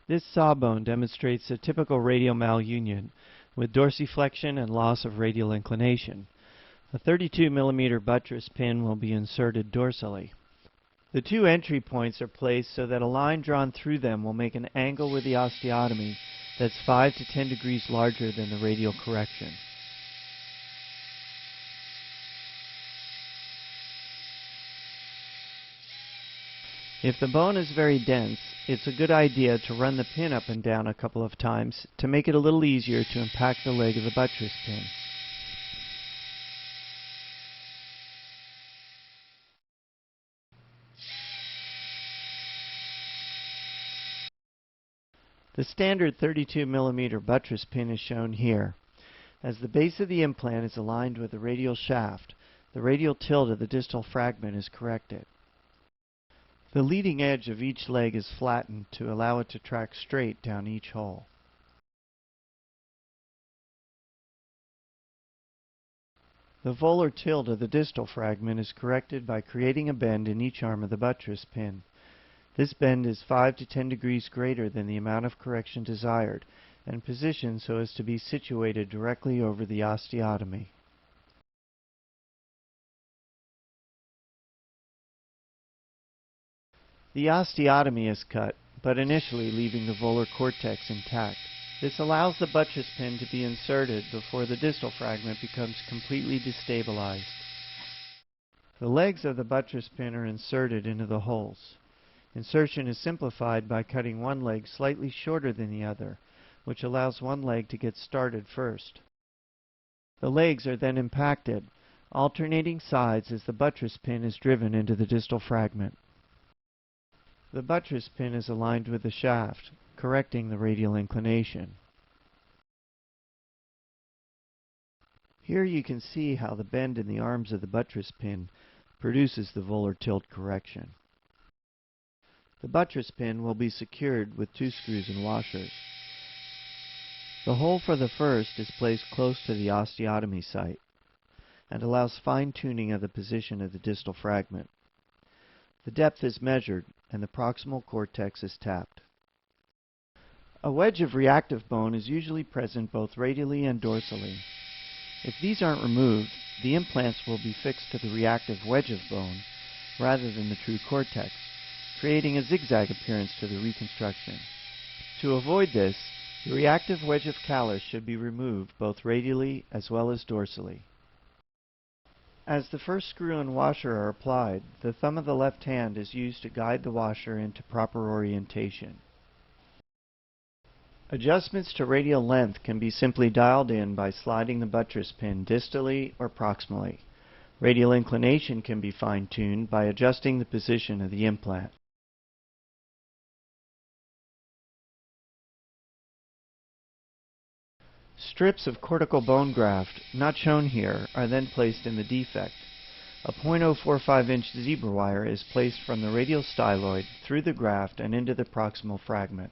This sawbone demonstrates a typical radial malunion with dorsiflexion and loss of radial inclination. A 32 mm buttress pin will be inserted dorsally. The two entry points are placed so that a line drawn through them will make an angle with the osteotomy that's 5 to 10 degrees larger than the radial correction. If the bone is very dense, it's a good idea to run the pin up and down a couple of times to make it a little easier to impact the leg of the buttress pin. The standard 32 mm buttress pin is shown here. As the base of the implant is aligned with the radial shaft, the radial tilt of the distal fragment is corrected. The leading edge of each leg is flattened to allow it to track straight down each hole. The volar tilt of the distal fragment is corrected by creating a bend in each arm of the buttress pin. This bend is 5 to 10 degrees greater than the amount of correction desired and positioned so as to be situated directly over the osteotomy. The osteotomy is cut, but initially leaving the volar cortex intact. This allows the buttress pin to be inserted before the distal fragment becomes completely destabilized. The legs of the buttress pin are inserted into the holes. Insertion is simplified by cutting one leg slightly shorter than the other, which allows one leg to get started first. The legs are then impacted, alternating sides as the buttress pin is driven into the distal fragment. The buttress pin is aligned with the shaft, correcting the radial inclination. Here you can see how the bend in the arms of the buttress pin produces the volar tilt correction. The buttress pin will be secured with 2 screws and washers. The hole for the first is placed close to the osteotomy site and allows fine-tuning of the position of the distal fragment. The depth is measured and the proximal cortex is tapped. A wedge of reactive bone is usually present both radially and dorsally. If these aren't removed, the implants will be fixed to the reactive wedge of bone rather than the true cortex, creating a zigzag appearance to the reconstruction. To avoid this, the reactive wedge of callus should be removed both radially as well as dorsally. As the first screw and washer are applied, the thumb of the left hand is used to guide the washer into proper orientation. Adjustments to radial length can be simply dialed in by sliding the buttress pin distally or proximally. Radial inclination can be fine-tuned by adjusting the position of the implant. Strips of cortical bone graft, not shown here, are then placed in the defect. A 0.045-inch zebra wire is placed from the radial styloid through the graft and into the proximal fragment.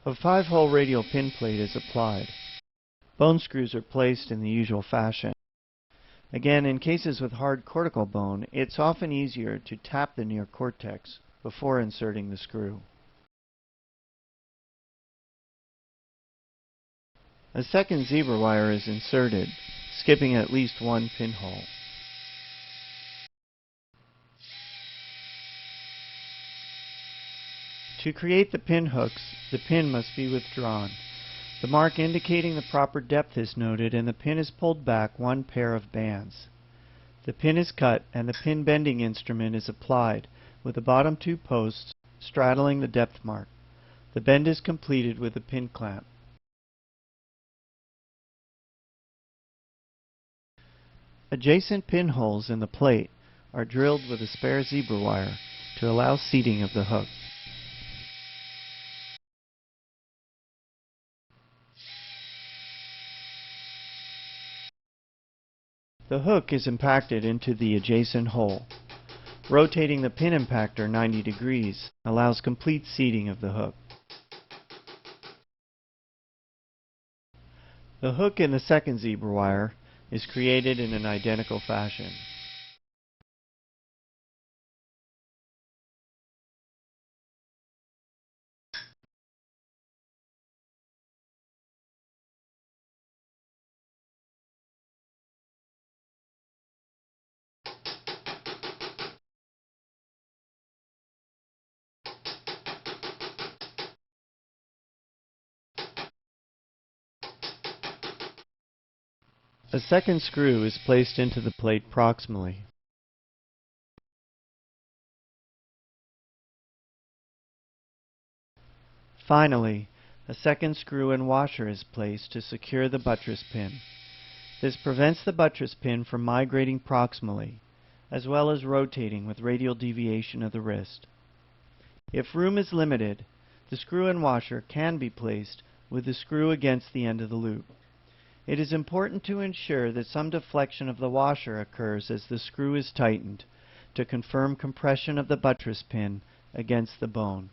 A 5-hole radial pin plate is applied. Bone screws are placed in the usual fashion. Again, in cases with hard cortical bone, it's often easier to tap the near cortex before inserting the screw. A second zebra wire is inserted, skipping at least one pinhole. To create the pin hooks, the pin must be withdrawn. The mark indicating the proper depth is noted and the pin is pulled back 1 pair of bands. The pin is cut and the pin bending instrument is applied with the bottom 2 posts straddling the depth mark. The bend is completed with the pin clamp. Adjacent pinholes in the plate are drilled with a spare zebra wire to allow seating of the hook. The hook is impacted into the adjacent hole. Rotating the pin impactor 90 degrees allows complete seating of the hook. The hook in the second zebra wire is created in an identical fashion. A second screw is placed into the plate proximally. Finally, a second screw and washer is placed to secure the buttress pin. This prevents the buttress pin from migrating proximally, as well as rotating with radial deviation of the wrist. If room is limited, the screw and washer can be placed with the screw against the end of the loop. It is important to ensure that some deflection of the washer occurs as the screw is tightened to confirm compression of the buttress pin against the bone.